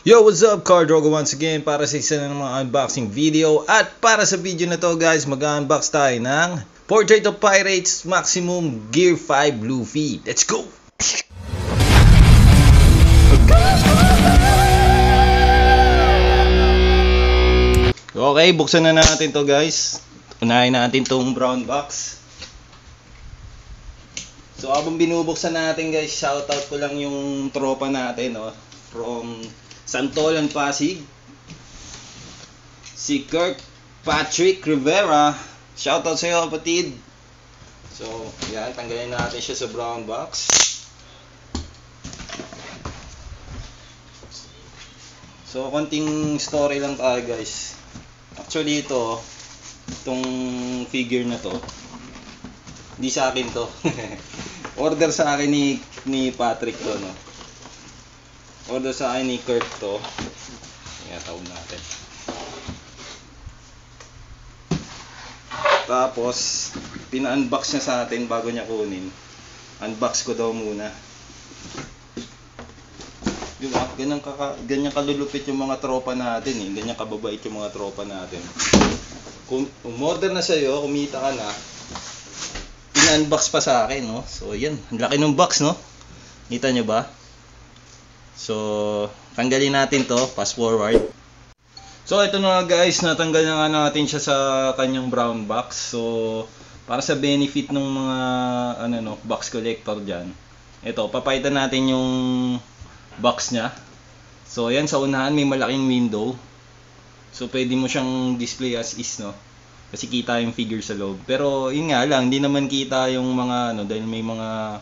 Yo, what's up? Cardrogo once again para sa isa na mga unboxing video. At para sa video na to guys, mag-unbox tayo ng Portrait of Pirates Maximum Gear 5 Luffy. Let's go! Okay, buksan na natin to guys. Unahin natin tong brown box. So habang binubuksan natin guys, shoutout ko lang yung tropa natin from Santolan, Pasig, si Kirk Patrick Rivera. Shoutout sa iyo kapatid. So yan, tanggalin natin siya sa brown box. So konting story lang tayo guys. Actually itong figure na to, hindi sa akin to. Order sa akin ni Patrick to, no? Order sa akin ni Kurt to. Ayan, tawag natin. Tapos pina-unbox niya sa atin bago niya kunin. Unbox ko daw muna. Diba? Ganyan kalulupit yung mga tropa natin eh. Ganyan kababait yung mga tropa natin. Kung umorder na sa'yo, kumita ka na, pina-unbox pa sa akin, no? So yan, ang laki ng box, no? Kita nyo ba? So, tanggalin natin to, fast forward. So, ito na guys, natanggal na nga natin siya sa kanyang brown box. So, para sa benefit ng mga box collector dyan, ito, papaitan natin yung box niya. So, ayan, sa unahan may malaking window. So, pwede mo siyang display as is, no? Kasi kita yung figure sa loob. Pero, yun nga lang, hindi naman kita yung mga, dahil may mga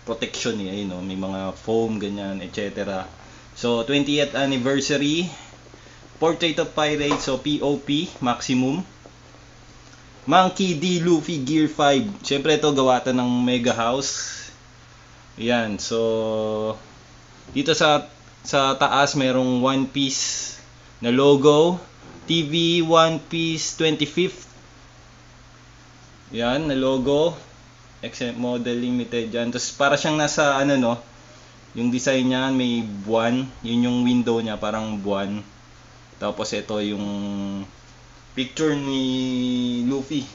protection eh, ayun, may mga foam, ganyan, etc. So, 20th anniversary, Portrait of Pirates, so POP, Maximum. Monkey D. Luffy Gear 5. Siyempre ito, gawatan ng Mega House. Yan, so, dito sa taas, merong One Piece na logo. TV One Piece 25th. Yan, na logo. XM Model Limited dyan. Tapos para siyang nasa yung design niya may buwan. Yun yung window niya, parang buwan. Tapos ito yung picture ni Luffy.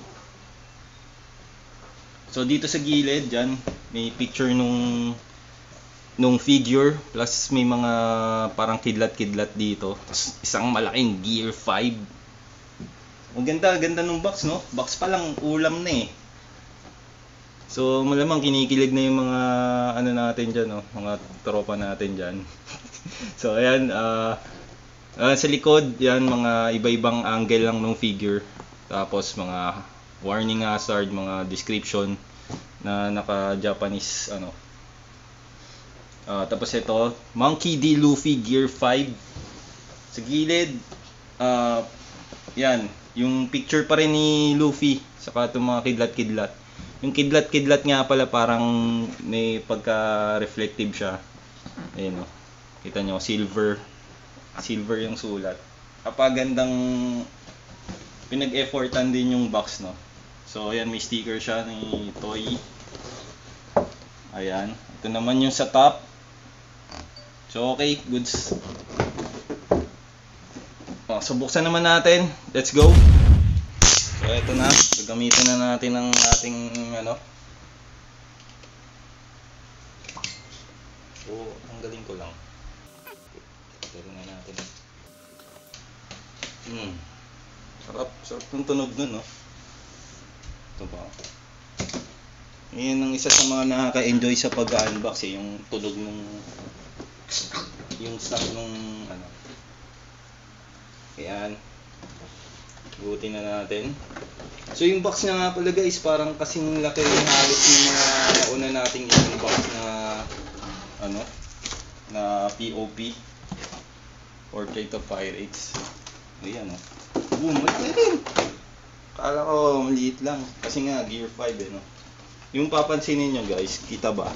So dito sa gilid dyan, may picture nung figure. Plus may mga parang kidlat-kidlat dito. Tapos isang malaking Gear 5. Ang ganda nung box, no? Box pa lang, ulam na eh. So malamang kinikilig na yung mga natin dyan, mga tropa natin dyan. So ayan, sa likod yan, mga iba-ibang angle lang ng figure. Tapos mga warning hazard, mga description na naka-Japanese tapos ito, Monkey D. Luffy Gear 5. Sa gilid, yan, yung picture pa rin ni Luffy, saka itong mga kidlat-kidlat. Yung kidlat-kidlat nga pala parang may pagka-reflective siya. Ayun kita nyo, silver yung sulat. Kapagandang pinag-effortan din yung box, no? So ayan, may sticker siya ni Toy. Ayan, ito naman yung sa top. So okay, goods. So buksan naman natin. Let's go. So ito na, gagamitin na natin ang ating So tanggalin ko lang. Tanggalin na natin. Sarap ng tunog nun, no? Ito ba? Yan ang isa sa mga nakaka-enjoy sa pag-unbox yung tunog yung stock nung Ayan. Buti na natin. So yung box niya nga pala guys, parang kasing laki yung halos yung mga nauna nating box na POP, Portrait of Pirates. Ayan boom, rin. Kala ko maliit lang kasi nga Gear 5 Yung papansinin nyo guys, kita ba?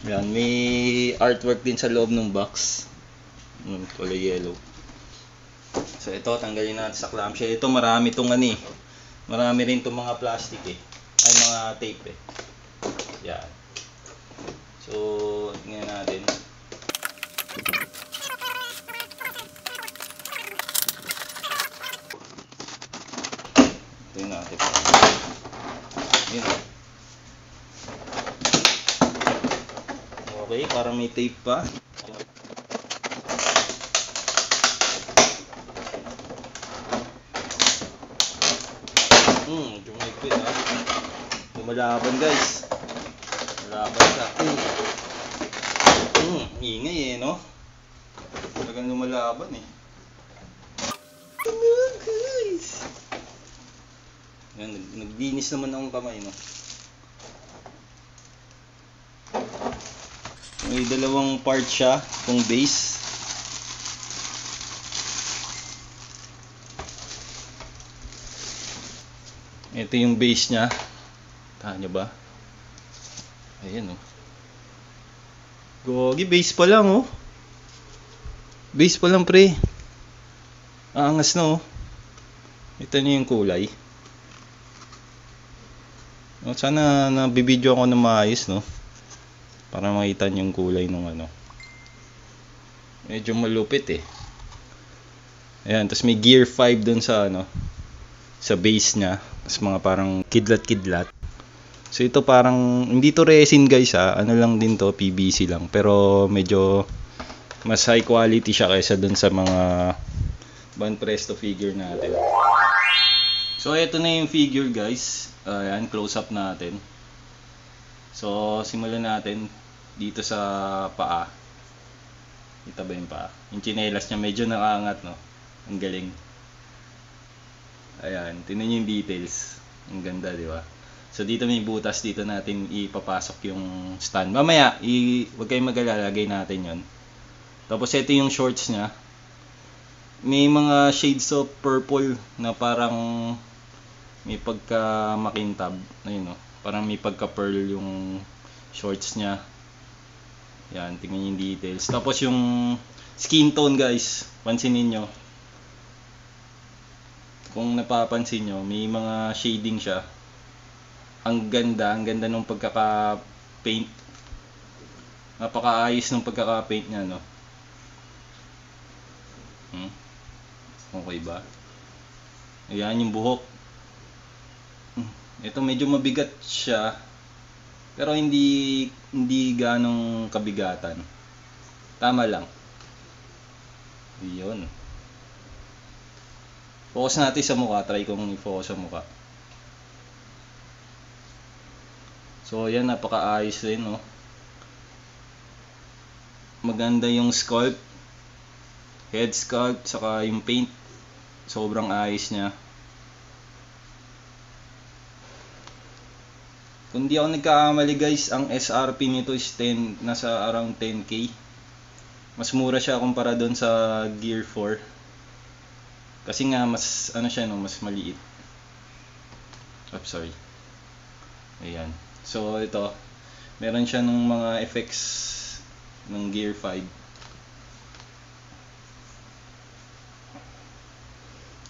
Yan, may artwork din sa loob ng box. Kulay yellow. So ito, tanggalin natin sa clamshell. Ito marami itong marami rin itong mga plastic ay mga tape Yan. So, tingnan natin. Ito natin. Yun. Okay, para may tape pa. Jumigpit ha. Lumalaban guys. Lumalaban siya. Ingay no? Talagang lumalaban Hello guys. Yan, naglinis naman akong kamay no. May dalawang part siya, kung base. Ito yung base niya. Tahan nyo ba? Ayan Gogi, base pa lang Base pa lang pre. Aangas na Ito nyo yung kulay. Sana nabibidyo ako na maayos para makita nyo yung kulay ng Medyo malupit Ayan, tapos may gear 5 dun sa sa base nya. Tapos mga parang kidlat-kidlat. So ito parang, hindi to resin guys ano lang din to, PVC lang. Pero medyo mas high quality siya kaysa dun sa mga Banpresto figure natin. So ito na yung figure guys. Ayan, close up natin. So simulan natin dito sa paa. Kita ba yung paa? Yung tsinelas niya medyo nakaangat Ang galing. Ayan, tingnan niyo yung details. Ang ganda, di ba? So dito may butas, dito natin ipapasok yung stand. Mamaya, huwag kayong mag-alala, lagay natin 'yon. Tapos ito yung shorts niya. May mga shades of purple na parang may pagka makintab. Ayun parang may pagka pearl yung shorts niya. Yan, tingnan niyo yung details. Tapos yung skin tone guys, pansinin niyo. Kung napapansin nyo, may mga shading siya. Ang ganda nung pagkaka-paint. Napakaayos ng pagkaka-paint niya, Okay ba? Ayan yung buhok. Ito medyo mabigat siya. Pero hindi ganong kabigatan. Tama lang. Yun. Focus natin sa mukha. Try kong i-focus sa mukha. So, yan. Napakaayos rin, Maganda yung sculpt. Head sculpt. Saka yung paint. Sobrang ayos niya. Kung di ako nagkakamali guys, ang SRP nito is nasa around 10k. Mas mura siya kumpara doon sa Gear 4. Kasi nga mas mas maliit. Sorry. Ayan. So ito, meron siya ng mga effects ng Gear 5.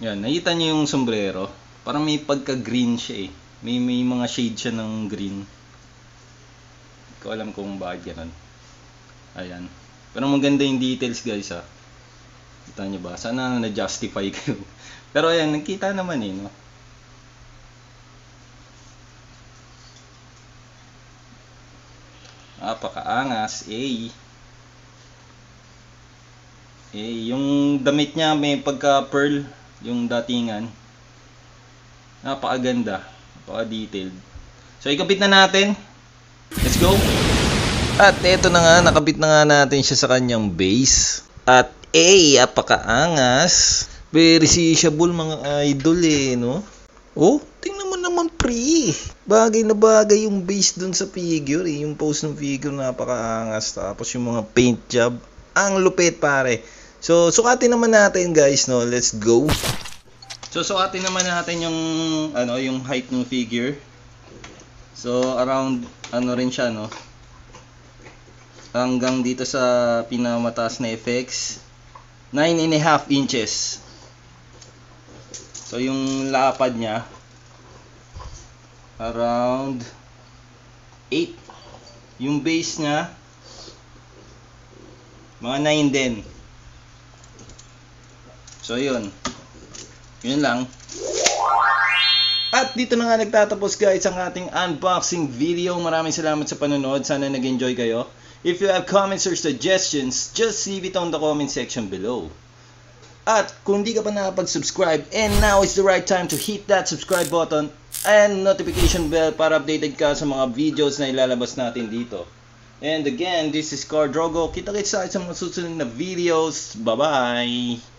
Yan, nakita niyo yung sombrero. Parang may pagka-green siya May mga shade siya ng green. Hindi ko alam kung bakit ganun. Ayan. Pero maganda yung details guys Kita nyo ba? Sana na-justify kayo. Pero ayan, nagkita naman Napakaangas. Yung damit niya may pagka-pearl. Yung datingan. Napakaganda. Napaka-detailed. So, ikabit na natin. Let's go! At eto na nga, nakabit na nga natin siya sa kanyang base. At apakaangas. Very seeable mga idol tingnan mo naman pre. Bagay na bagay yung base dun sa figure Yung pose ng figure napakaangas. Tapos yung mga paint job. Ang lupit pare. So sukatin naman natin guys Let's go. So sukatin naman natin yung yung height ng figure. So around rin siya hanggang dito sa pinamataas na effects. 9.5 inches. So yung lapad niya around 8. Yung base niya mga 9 din. So yun lang. At dito na nga nagtatapos guys ang ating unboxing video. Maraming salamat sa panonood. Sana nag-enjoy kayo. If you have comments or suggestions, just leave it on the comment section below. At kung di ka pa nakapag-subscribe, and now is the right time to hit that subscribe button and notification bell para updated ka sa mga videos na ilalabas natin dito. And again, this is Car Drogo. Kita-kits sa mga susunod na videos. Bye-bye!